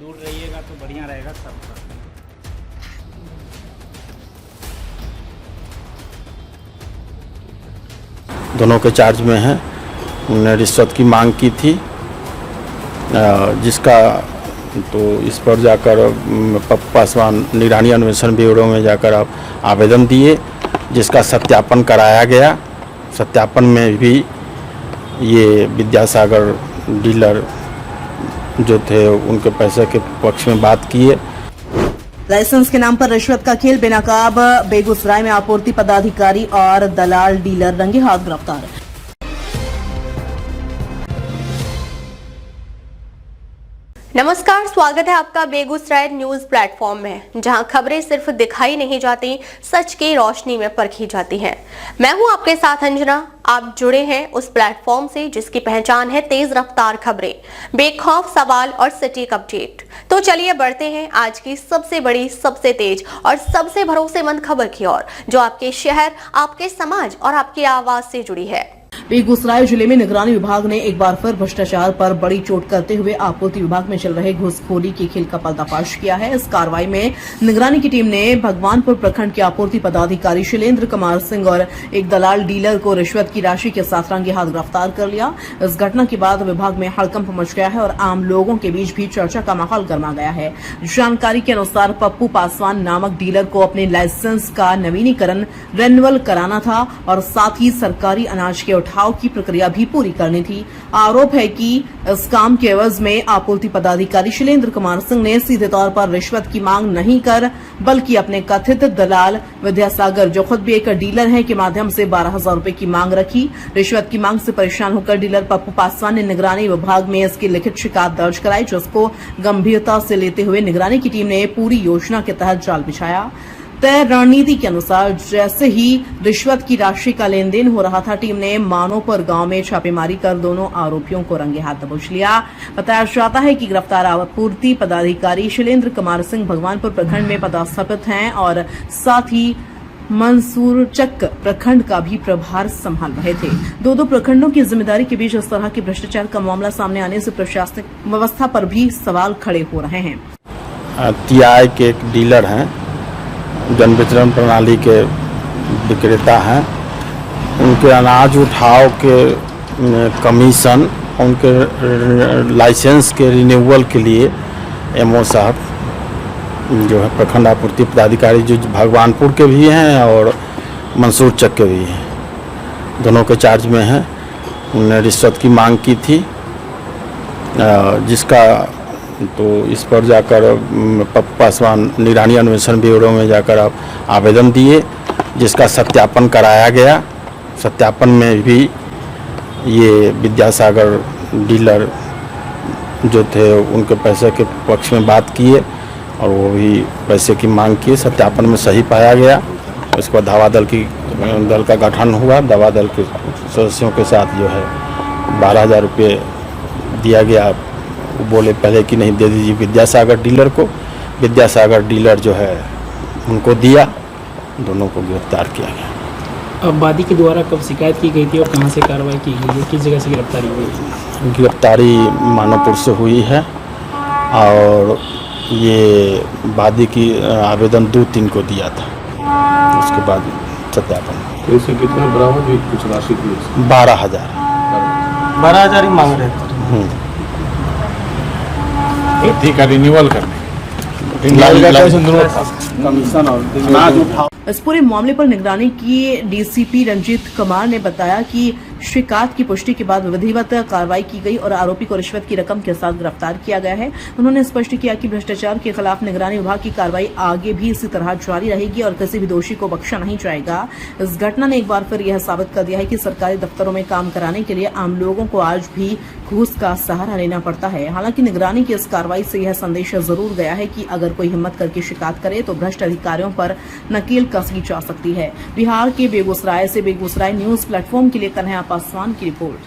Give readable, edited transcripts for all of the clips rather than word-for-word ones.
दूर रहिएगा तो बढ़िया रहेगा सबका। दोनों के चार्ज में हैं। उन्होंने रिश्वत की मांग की थी, जिसका तो इस पर जाकर पप्पू पासवान निगरानी अन्वेषण ब्यूरो में जाकर आप आवेदन दिए, जिसका सत्यापन कराया गया। सत्यापन में भी ये विद्यासागर डीलर जो थे उनके पैसे के पक्ष में बात किए। लाइसेंस के नाम पर रिश्वत का खेल, बेनकाब बेगूसराय में आपूर्ति पदाधिकारी और दलाल डीलर रंगे हाथ गिरफ्तार। नमस्कार, स्वागत है आपका बेगूसराय न्यूज प्लेटफॉर्म में, जहां खबरें सिर्फ दिखाई नहीं जाती, सच की रोशनी में परखी जाती हैं। मैं हूं आपके साथ अंजना। आप जुड़े हैं उस प्लेटफॉर्म से जिसकी पहचान है तेज रफ्तार खबरें, बेखौफ सवाल और सटीक अपडेट। तो चलिए बढ़ते हैं आज की सबसे बड़ी, सबसे तेज और सबसे भरोसेमंद खबर की ओर, जो आपके शहर, आपके समाज और आपकी आवाज से जुड़ी है। बेगूसराय जिले में निगरानी विभाग ने एक बार फिर भ्रष्टाचार पर बड़ी चोट करते हुए आपूर्ति विभाग में चल रहे घूसखोरी के खेल का पर्दाफाश किया है। इस कार्रवाई में निगरानी की टीम ने भगवानपुर प्रखंड के आपूर्ति पदाधिकारी शैलेंद्र कुमार सिंह और एक दलाल डीलर को रिश्वत की राशि के साथ रंगे हाथ गिरफ्तार कर लिया। इस घटना के बाद विभाग में हड़कंप मच गया है और आम लोगों के बीच भी चर्चा का माहौल गर्मा गया है। जानकारी के अनुसार पप्पू पासवान नामक डीलर को अपने लाइसेंस का नवीनीकरण रिन्यूअल कराना था और साथ ही सरकारी अनाज के उठाव की प्रक्रिया भी पूरी करनी थी। आरोप है कि इस काम के एवज में आपूर्ति पदाधिकारी शैलेंद्र कुमार सिंह ने सीधे तौर पर रिश्वत की मांग नहीं कर बल्कि अपने कथित दलाल विद्यासागर, जो खुद भी एक डीलर है, के माध्यम से 12,000 रुपए की मांग रखी। रिश्वत की मांग से परेशान होकर डीलर पप्पू पासवान ने निगरानी विभाग में इसकी लिखित शिकायत दर्ज कराई, जिसको गंभीरता से लेते हुए निगरानी की टीम ने पूरी योजना के तहत जाल बिछाया। तय रणनीति के अनुसार जैसे ही रिश्वत की राशि का लेन देन हो रहा था, टीम ने मानोपुर गांव में छापेमारी कर दोनों आरोपियों को रंगे हाथ दबोच लिया। बताया जाता है कि गिरफ्तार आपूर्ति पदाधिकारी शैलेंद्र कुमार सिंह भगवानपुर प्रखंड में पदस्थापित हैं और साथ ही मंसूरचक प्रखंड का भी प्रभार संभाल रहे थे। दो प्रखंडों की जिम्मेदारी के बीच इस तरह के भ्रष्टाचार का मामला सामने आने से प्रशासनिक व्यवस्था पर भी सवाल खड़े हो रहे हैं। TI के एक डीलर हैं, जन वितरण प्रणाली के विक्रेता हैं। उनके अनाज उठाव के कमीशन, उनके लाइसेंस के रिन्यूअल के लिए MO साहब जो है प्रखंड आपूर्ति पदाधिकारी, जो भगवानपुर के भी हैं और मंसूरचक के भी हैं, दोनों के चार्ज में हैं। उन्होंने रिश्वत की मांग की थी, जिसका तो इस पर जाकर पप्पू पासवान निगरानी अन्वेषण ब्यूरो में जाकर आप आवेदन दिए, जिसका सत्यापन कराया गया। सत्यापन में भी ये विद्यासागर डीलर जो थे उनके पैसे के पक्ष में बात किए और वो भी पैसे की मांग किए। सत्यापन में सही पाया गया। उसके बाद धावा दल का गठन हुआ। धावा दल के सदस्यों के साथ जो है 12,000 रुपये दिया गया। वो बोले पहले कि नहीं दे दीजिए विद्यासागर डीलर को। विद्यासागर डीलर जो है उनको दिया। दोनों को गिरफ्तार किया गया। अब वादी के द्वारा कब शिकायत की गई थी और कहां से कार्रवाई की गई है, किस जगह से गिरफ्तारी हुई है? गिरफ्तारी मानोपुर से हुई है और ये वादी की आवेदन 2-3 को दिया था। उसके बाद सत्यापन। इससे कितना बरामद हुई? कुछ राशि थी? 12,000 ही मांग रहे थे। ठीक है, रिन्यूअल करने कमीशन और अनाज उठाओ। इस पूरे मामले पर निगरानी की DCP रंजीत कुमार ने बताया कि शिकायत की पुष्टि के बाद विधिवत कार्रवाई की गई और आरोपी को रिश्वत की रकम के साथ गिरफ्तार किया गया है। उन्होंने स्पष्ट किया कि भ्रष्टाचार के खिलाफ निगरानी विभाग की कार्रवाई आगे भी इसी तरह जारी रहेगी और किसी भी दोषी को बख्शा नहीं जाएगा। इस घटना ने एक बार फिर यह साबित कर दिया है कि सरकारी दफ्तरों में काम कराने के लिए आम लोगों को आज भी घूस का सहारा लेना पड़ता है। हालांकि निगरानी की इस कार्रवाई से यह संदेश जरूर गया है कि अगर कोई हिम्मत करके शिकायत करे तो भ्रष्ट अधिकारियों पर नकेल कसी जा सकती है। बिहार के बेगूसराय से बेगूसराय न्यूज प्लेटफॉर्म के लिए कन्हैया पासवान की रिपोर्ट।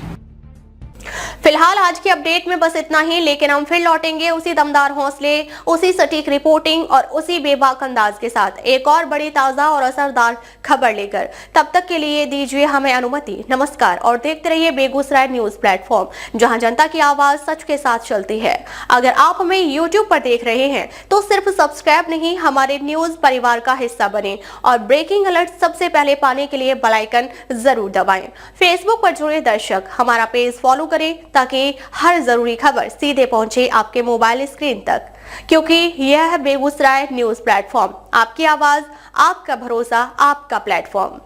फिलहाल आज की अपडेट में बस इतना ही, लेकिन हम फिर लौटेंगे उसी दमदार हौसले, उसी सटीक रिपोर्टिंग और उसी बेबाक अंदाज के साथ एक और बड़ी ताजा और असरदार खबर लेकर। तब तक के लिए दीजिए हमें अनुमति। नमस्कार और देखते रहिए बेगूसराय न्यूज प्लेटफॉर्म, जहां जनता की आवाज सच के साथ चलती है। अगर आप हमें YouTube पर देख रहे हैं तो सिर्फ सब्सक्राइब नहीं, हमारे न्यूज परिवार का हिस्सा बने और ब्रेकिंग अलर्ट सबसे पहले पाने के लिए बेल आइकन जरूर दबाएं। फेसबुक पर जुड़े दर्शक हमारा पेज फॉलो करें ताकि हर जरूरी खबर सीधे पहुंचे आपके मोबाइल स्क्रीन तक, क्योंकि यह है बेगूसराय न्यूज प्लेटफॉर्म, आपकी आवाज, आपका भरोसा, आपका प्लेटफॉर्म।